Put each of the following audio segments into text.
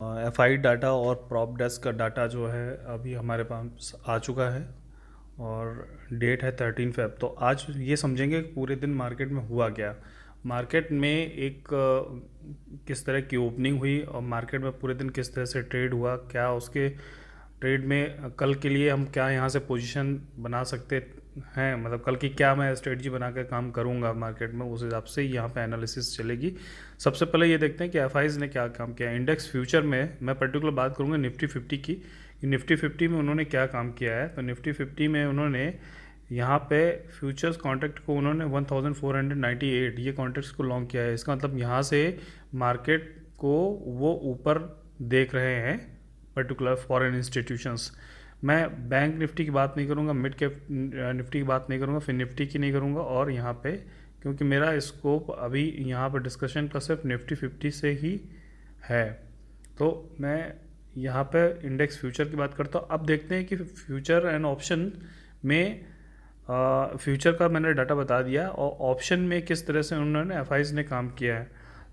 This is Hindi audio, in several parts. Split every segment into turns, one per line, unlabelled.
एफ आई डाटा और प्रॉप डेस्क का डाटा जो है अभी हमारे पास आ चुका है और डेट है 13 फ़रवरी। तो आज ये समझेंगे कि पूरे दिन मार्केट में हुआ क्या। मार्केट में एक किस तरह की ओपनिंग हुई और मार्केट में पूरे दिन किस तरह से ट्रेड हुआ, क्या उसके ट्रेड में कल के लिए हम क्या यहाँ से पोजीशन बना सकते हैं, मतलब कल की क्या मैं स्ट्रेटजी बना के काम करूँगा मार्केट में, उस हिसाब से यहाँ पे एनालिसिस चलेगी। सबसे पहले ये देखते हैं कि एफ ने क्या काम किया। इंडेक्स फ्यूचर में मैं पर्टिकुलर बात करूँगा निफ्टी 50 की, कि निफ्टी 50 में उन्होंने क्या काम किया है। तो निफ्टी 50 में उन्होंने यहाँ पे फ्यूचर्स कॉन्ट्रैक्ट को उन्होंने 1498 ये कॉन्ट्रैक्ट्स को लॉन्ग किया है। इसका मतलब यहाँ से मार्केट को वो ऊपर देख रहे हैं पर्टिकुलर फॉरेन इंस्टीट्यूशंस। मैं बैंक निफ्टी की बात नहीं करूँगा, मिड कैप निफ्टी की बात नहीं करूँगा, फिर निफ्टी की नहीं करूँगा, और यहाँ पे क्योंकि मेरा स्कोप अभी यहाँ पर डिस्कशन का सिर्फ निफ्टी 50 से ही है, तो मैं यहाँ पे इंडेक्स फ्यूचर की बात करता हूँ। अब देखते हैं कि फ्यूचर एंड ऑप्शन में फ्यूचर का मैंने डाटा बता दिया और ऑप्शन में किस तरह से उन्होंने एफ ने काम किया है।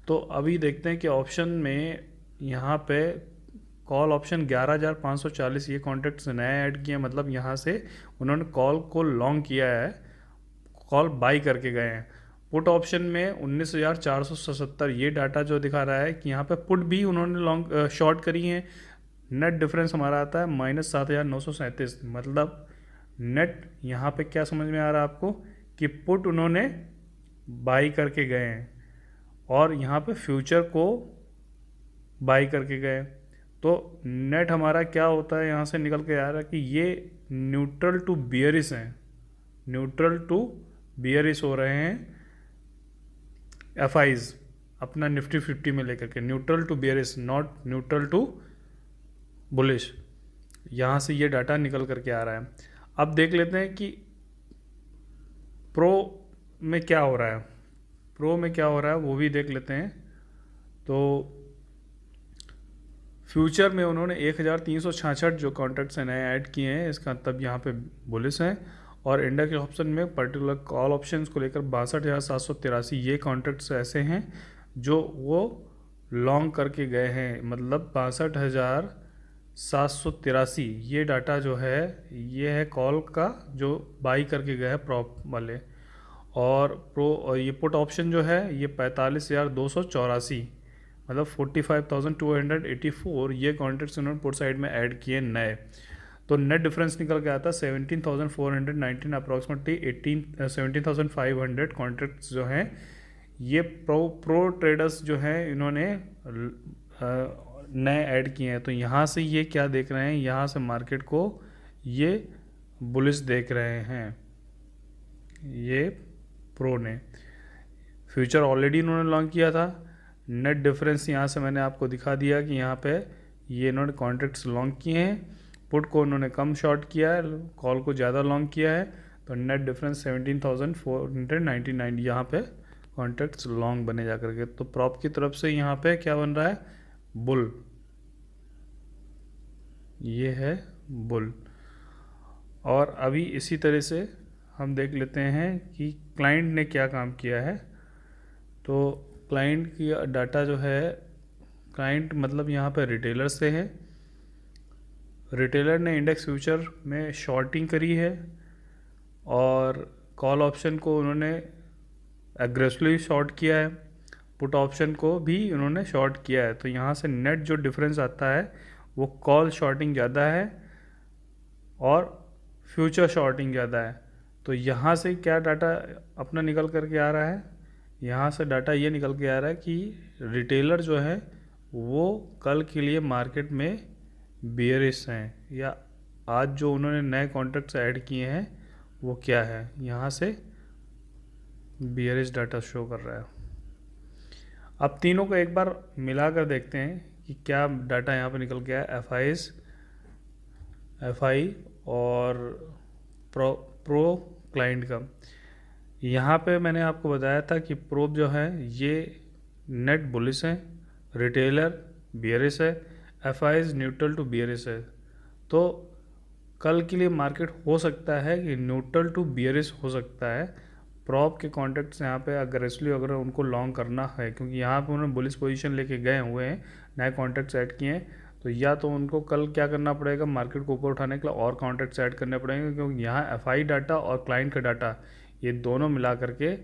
तो अभी देखते हैं कि ऑप्शन में यहाँ पे कॉल ऑप्शन 11,540 ये कॉन्ट्रैक्ट्स नए ऐड किए हैं, मतलब यहाँ से उन्होंने कॉल को लॉन्ग किया है, कॉल बाई करके गए हैं। पुट ऑप्शन में 19,477 ये डाटा जो दिखा रहा है कि यहाँ पे पुट भी उन्होंने लॉन्ग शॉर्ट करी हैं। नेट डिफरेंस हमारा आता है -7,937, मतलब नेट यहाँ पे क्या समझ में आ रहा है आपको कि पुट उन्होंने बाई करके गए हैं और यहाँ पे फ्यूचर को बाई करके गए। तो नेट हमारा क्या होता है, यहाँ से निकल के आ रहा है कि ये न्यूट्रल टू बियरिश हैं, न्यूट्रल टू बियरिश हो रहे हैं एफ अपना निफ्टी 50 में लेकर के, neutral to bearish, not neutral to bullish. यहाँ से ये डाटा निकल करके आ रहा है। अब देख लेते हैं कि प्रो में क्या हो रहा है, प्रो में क्या हो रहा है वो भी देख लेते हैं। तो फ्यूचर में उन्होंने 1,366 जो कॉन्ट्रैक्ट्स हैं नए ऐड किए हैं, इसका तब यहाँ पे बुलिस हैं। और इंडेक्स ऑप्शन में पर्टिकुलर कॉल ऑप्शंस को लेकर 62,783 ये कॉन्ट्रैक्ट्स ऐसे हैं जो वो लॉन्ग करके गए हैं, मतलब 62,783 ये डाटा जो है ये है कॉल का जो बाई करके गए हैं प्रॉप वाले। और ये पुट ऑप्शन जो है ये 45,284, मतलब 45,284 ये कॉन्ट्रैक्ट्स उन्होंने पुट साइड में ऐड किए नए। तो नेट डिफरेंस निकल के आता है 17,419, अप्रॉक्सीमेटली 17,500 कॉन्ट्रैक्ट्स जो हैं ये प्रो ट्रेडर्स जो हैं इन्होंने नए ऐड किए हैं। तो यहाँ से ये क्या देख रहे हैं, यहाँ से मार्केट को ये बुलिश देख रहे हैं, ये प्रो ने। फ्यूचर ऑलरेडी इन्होंने लॉन्च किया था। नेट डिफरेंस यहाँ से मैंने आपको दिखा दिया कि यहाँ पे ये इन्होंने कॉन्ट्रैक्ट्स लॉन्ग किए हैं, पुट को उन्होंने कम शॉर्ट किया है, कॉल को ज़्यादा लॉन्ग किया है। तो नेट डिफरेंस 17,499 यहाँ पे कॉन्ट्रैक्ट्स लॉन्ग बने जा करके। तो प्रॉप की तरफ से यहाँ पे क्या बन रहा है, बुल, ये है बुल। और अभी इसी तरह से हम देख लेते हैं कि क्लाइंट ने क्या काम किया है। तो क्लाइंट की डाटा जो है, क्लाइंट मतलब यहाँ पे रिटेलर से है। रिटेलर ने इंडेक्स फ्यूचर में शॉर्टिंग करी है और कॉल ऑप्शन को उन्होंने एग्रेसिवली शॉर्ट किया है, पुट ऑप्शन को भी उन्होंने शॉर्ट किया है। तो यहाँ से नेट जो डिफरेंस आता है वो कॉल शॉर्टिंग ज़्यादा है और फ्यूचर शॉर्टिंग ज़्यादा है। तो यहाँ से क्या डाटा अपना निकल करके आ रहा है, यहाँ से डाटा ये निकल के आ रहा है कि रिटेलर जो है वो कल के लिए मार्केट में बियरिश हैं, या आज जो उन्होंने नए कॉन्ट्रैक्ट्स ऐड किए हैं वो क्या है, यहाँ से बियरिश डाटा शो कर रहा है। अब तीनों को एक बार मिला कर देखते हैं कि क्या डाटा यहाँ पे निकल गया है। एफ आई और प्रो क्लाइंट का। यहाँ पे मैंने आपको बताया था कि प्रो जो है ये नेट बुलिश है, रिटेलर बियरिश है, एफ न्यूट्रल टू बियरिश है। तो कल के लिए मार्केट हो सकता है कि न्यूट्रल टू बियरिश हो सकता है, प्रॉप के कॉन्टेक्ट्स यहाँ पे अग्रेसिवली अगर उनको लॉन्ग करना है, क्योंकि यहाँ पे उन्होंने बुलिश पोजीशन लेके गए हुए हैं, नए कॉन्ट्रैक्ट्स ऐड किए हैं, तो या तो उनको कल क्या करना पड़ेगा, मार्केट को ऊपर उठाने के लिए और कॉन्ट्रैक्ट्स ऐड करने पड़ेंगे, क्योंकि यहाँ एफआई डाटा और क्लाइंट का डाटा ये दोनों मिला करके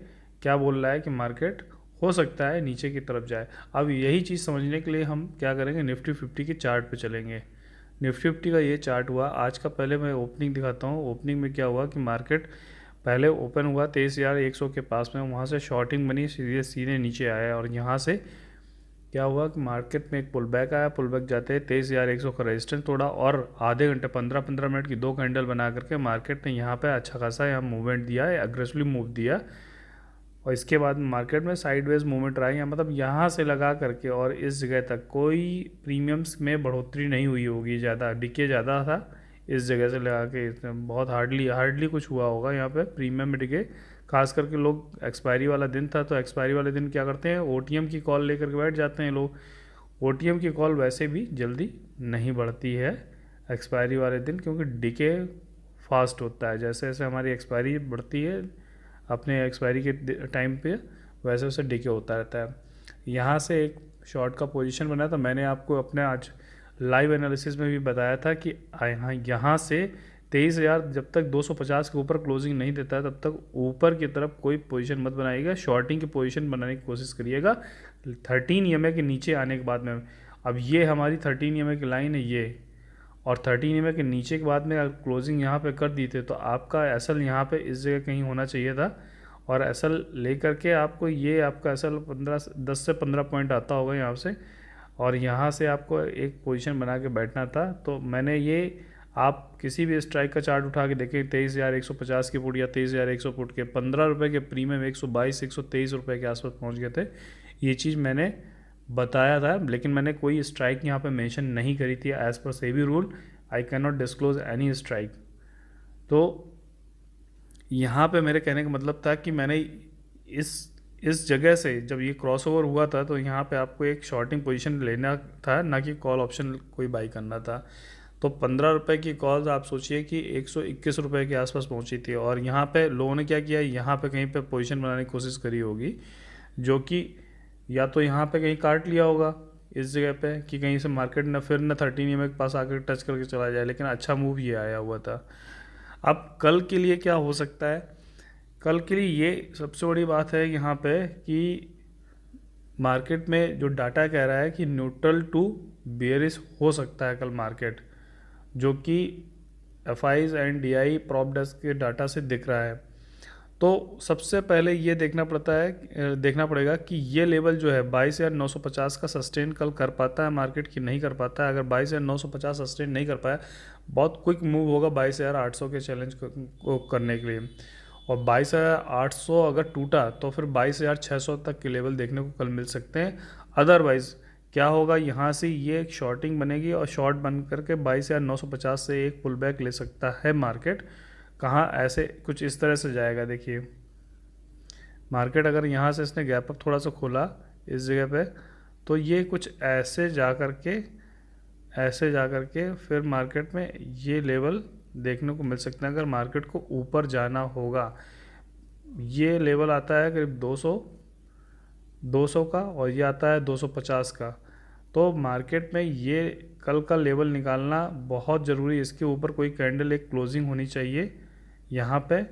क्या बोल रहा है कि मार्केट हो सकता है नीचे की तरफ जाए। अब यही चीज़ समझने के लिए हम क्या करेंगे, निफ्टी 50 के चार्ट पे चलेंगे। निफ्टी 50 का ये चार्ट हुआ आज का। पहले मैं ओपनिंग दिखाता हूँ। ओपनिंग में क्या हुआ कि मार्केट पहले ओपन हुआ 23,100 के पास में, वहाँ से शॉर्टिंग बनी, सीधे सीधे नीचे आया और यहाँ से क्या हुआ कि मार्केट में एक पुल बैक आया। पुल बैक जाते 23,100 का रेजिस्टेंस तोड़ा और आधे घंटे 15-15 मिनट की 2 कैंडल बना करके मार्केट ने यहाँ पे अच्छा खासा यहाँ मूवमेंट दिया है, एग्रेसिवली मूव दिया। और इसके बाद मार्केट में साइडवेज मूवमेंट रहा है, मतलब यहाँ से लगा करके और इस जगह तक कोई प्रीमियम्स में बढ़ोतरी नहीं हुई होगी, ज़्यादा डिके ज़्यादा था इस जगह से लगा के, बहुत हार्डली कुछ हुआ होगा यहाँ पे प्रीमियम में डिके। खास करके लोग एक्सपायरी वाला दिन था तो एक्सपायरी वाले दिन क्या करते हैं, ओटीएम की कॉल लेकर के बैठ जाते हैं लोग। ओटीएम की कॉल वैसे भी जल्दी नहीं बढ़ती है एक्सपायरी वाले दिन, क्योंकि डिके फास्ट होता है। जैसे जैसे हमारी एक्सपायरी बढ़ती है अपने एक्सपायरी के टाइम पे, वैसे वैसे डिके होता रहता है। यहाँ से एक शॉर्ट का पोजीशन बना था, मैंने आपको अपने आज लाइव एनालिसिस में भी बताया था कि यहाँ से 23,000 जब तक 250 के ऊपर क्लोजिंग नहीं देता है तब तक ऊपर की तरफ कोई पोजीशन मत बनाइएगा, शॉर्टिंग की पोजीशन बनाने की कोशिश करिएगा 13 ईएमए के नीचे आने के बाद में। अब ये हमारी 13 ईएमए की लाइन है ये, और 13 ईएमए के नीचे के बाद में अगर क्लोजिंग यहाँ पे कर दी थे तो आपका एसएल यहाँ पे इस जगह कहीं होना चाहिए था, और एसएल लेकर के आपको ये आपका एसएल 10 से 15 पॉइंट आता होगा यहाँ से, और यहाँ से आपको एक पोजीशन बना के बैठना था। तो मैंने ये, आप किसी भी स्ट्राइक का चार्ट उठा के देखें 23,150 की पुट या 23,100 पुट के 15 रुपये के प्रीमियम 122-123 रुपये के आसपास पहुँच गए थे। ये चीज़ मैंने बताया था, लेकिन मैंने कोई स्ट्राइक यहाँ पे मेंशन नहीं करी थी। As per SEBI rule I can not disclose any strike. तो यहाँ पे मेरे कहने का मतलब था कि मैंने इस जगह से जब ये क्रॉसओवर हुआ था तो यहाँ पे आपको एक शॉर्टिंग पोजीशन लेना था, ना कि कॉल ऑप्शन कोई बाई करना था। तो 15 रुपये की कॉल आप सोचिए कि 121 रुपये के आसपास पहुँची थी, और यहाँ पे लोगों ने क्या किया, यहाँ पे कहीं पे पोजीशन बनाने की कोशिश करी होगी, जो कि या तो यहाँ पे कहीं काट लिया होगा इस जगह पे कि कहीं से मार्केट न फिर न 13 ईएमए के पास आकर टच करके चला जाए, लेकिन अच्छा मूव ये आया हुआ था। अब कल के लिए क्या हो सकता है, कल के लिए ये सबसे बड़ी बात है यहाँ पे कि मार्केट में जो डाटा कह रहा है कि न्यूट्रल टू बेयरिश हो सकता है कल मार्केट, जो कि FIIs and DI prop desk के डाटा से दिख रहा है। तो सबसे पहले ये देखना पड़ेगा कि ये लेवल जो है 22,950 का सस्टेन कल कर पाता है मार्केट की नहीं कर पाता है। अगर 22,950 सस्टेन नहीं कर पाया, बहुत क्विक मूव होगा 22,800 के चैलेंज को करने के लिए, और 22,800 अगर टूटा तो फिर 22,600 तक के लेवल देखने को कल मिल सकते हैं। अदरवाइज़ क्या होगा, यहाँ से ये एक शॉर्टिंग बनेगी और शॉर्ट बन करके 22,950 से एक पुल बैक ले सकता है मार्केट। कहाँ, ऐसे कुछ इस तरह से जाएगा। देखिए मार्केट अगर यहाँ से इसने गैप अप थोड़ा सा खोला इस जगह पे, तो ये कुछ ऐसे जा कर के फिर मार्केट में ये लेवल देखने को मिल सकता है। अगर मार्केट को ऊपर जाना होगा, ये लेवल आता है करीब 200 का, और ये आता है 250 का। तो मार्केट में ये कल का लेवल निकालना बहुत ज़रूरी है। इसके ऊपर कोई कैंडल एक क्लोजिंग होनी चाहिए, यहाँ पे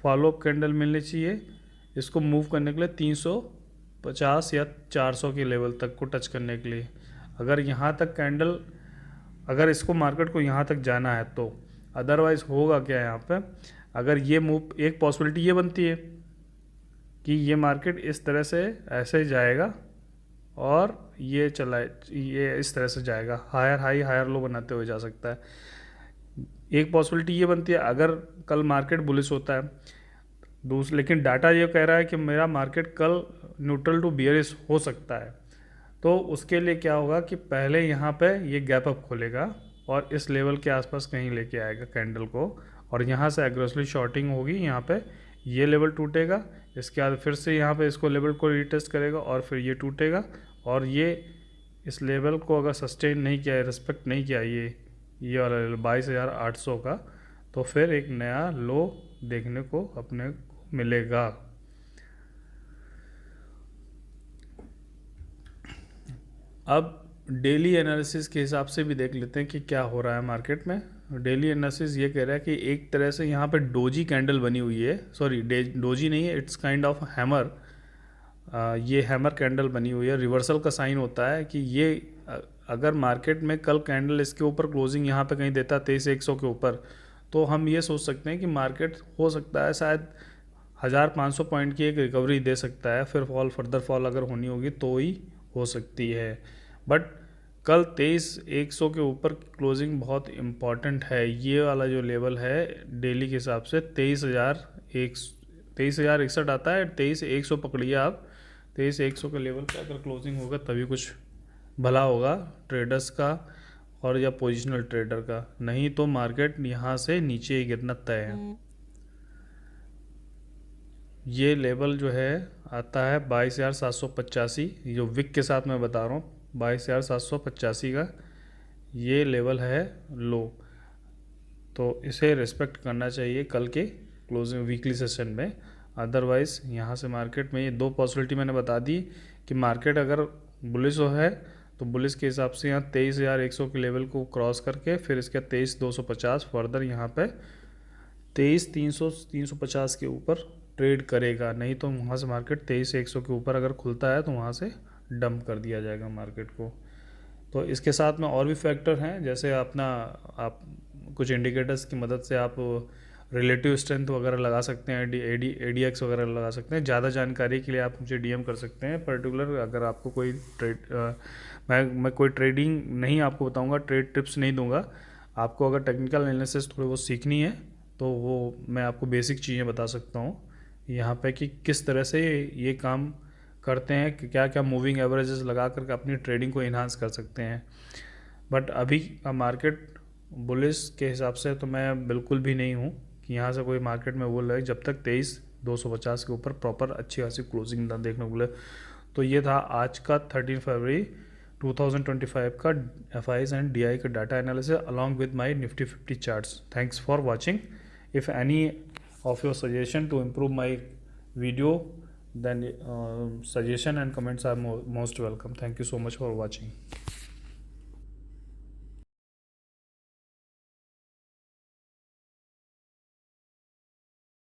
फॉलोअप कैंडल मिलनी चाहिए इसको मूव करने के लिए 350 या 400 के लेवल तक को टच करने के लिए। अगर यहाँ तक कैंडल, अगर इसको मार्केट को यहाँ तक जाना है तो, अदरवाइज़ होगा क्या यहाँ पे, अगर ये मूव, एक पॉसिबिलिटी ये बनती है कि ये मार्केट इस तरह से ऐसे जाएगा और ये इस तरह से जाएगा, हायर हाई हायर लो बनाते हुए जा सकता है। एक पॉसिबिलिटी ये बनती है अगर कल मार्केट बुलिश होता है। लेकिन डाटा ये कह रहा है कि मेरा मार्केट कल न्यूट्रल टू बियरिश हो सकता है। तो उसके लिए क्या होगा कि पहले यहाँ पे ये गैप अप खोलेगा और इस लेवल के आसपास कहीं लेके आएगा कैंडल को, और यहाँ से एग्रेसिवली शॉर्टिंग होगी। यहाँ पे ये लेवल टूटेगा, इसके बाद फिर से यहाँ पे इसको लेवल को रीटेस्ट करेगा और फिर ये टूटेगा, और ये इस लेवल को अगर सस्टेन नहीं किया, रिस्पेक्ट नहीं किया ये वाला 22,800 का, तो फिर एक नया लो देखने को अपने को मिलेगा। अब डेली एनालिसिस के हिसाब से भी देख लेते हैं कि क्या हो रहा है मार्केट में। डेली एनालिसिस ये कह रहा है कि एक तरह से यहाँ पे डोजी कैंडल बनी हुई है, सॉरी डोजी नहीं है, इट्स काइंड ऑफ हैमर। ये हैमर कैंडल बनी हुई है, रिवर्सल का साइन होता है कि ये अगर मार्केट में कल कैंडल इसके ऊपर क्लोजिंग यहाँ पे कहीं देता 23,100 के ऊपर, तो हम ये सोच सकते हैं कि मार्केट हो सकता है शायद 1,500 पॉइंट की एक रिकवरी दे सकता है, फिर फर्दर फॉल अगर होनी होगी तो ही हो सकती है। बट कल 23,100 के ऊपर क्लोजिंग बहुत इम्पॉर्टेंट है। ये वाला जो लेवल है डेली के हिसाब से 23,161 आता है, 23,100 पकड़िए आप। 23,100 के लेवल पे अगर क्लोजिंग होगा तभी कुछ भला होगा ट्रेडर्स का और या पोजिशनल ट्रेडर का, नहीं तो मार्केट यहाँ से नीचे ही गिरना तय है। ये लेवल जो है आता है 22,785, जो विक के साथ मैं बता रहा हूँ 22,785 का ये लेवल है लो, तो इसे रिस्पेक्ट करना चाहिए कल के क्लोजिंग वीकली सेशन में। अदरवाइज़ यहाँ से मार्केट में ये दो पॉसिबिलिटी मैंने बता दी कि मार्केट अगर बुलिश है तो बुलिश के हिसाब से यहाँ 23,100 के लेवल को क्रॉस करके फिर इसके 23,250 फर्दर यहाँ पे 23,300 350 के ऊपर ट्रेड करेगा, नहीं तो वहाँ से मार्केट 23,100 के ऊपर अगर खुलता है तो वहाँ से डंप कर दिया जाएगा मार्केट को। तो इसके साथ में और भी फैक्टर हैं, जैसे आप कुछ इंडिकेटर्स की मदद से आप रिलेटिव स्ट्रेंथ वगैरह लगा सकते हैं, ADX वगैरह लगा सकते हैं। ज़्यादा जानकारी के लिए आप मुझे DM कर सकते हैं पर्टिकुलर। अगर आपको कोई मैं कोई ट्रेडिंग नहीं आपको बताऊंगा, ट्रेड टिप्स नहीं दूंगा आपको। अगर टेक्निकल एनालिसिस थोड़ी बहुत सीखनी है तो वो मैं आपको बेसिक चीज़ें बता सकता हूँ यहाँ पे कि किस तरह से ये काम करते हैं, कि क्या क्या मूविंग एवरेजेस लगा करके अपनी ट्रेडिंग को इन्हांस कर सकते हैं। बट अभी का मार्केट बुलिश के हिसाब से तो मैं बिल्कुल भी नहीं हूँ कि यहाँ से कोई मार्केट में बोल रहा है जब तक 23,250 के ऊपर प्रॉपर अच्छी खासी क्लोजिंग ना देखने को मिले। तो ये था आज का 13 फरवरी 2025 का FIs एंड DI का data analysis along with my Nifty 50 charts. Thanks for watching. If any of your suggestion to improve my video, then suggestion and comments are most welcome. Thank you so much for watching.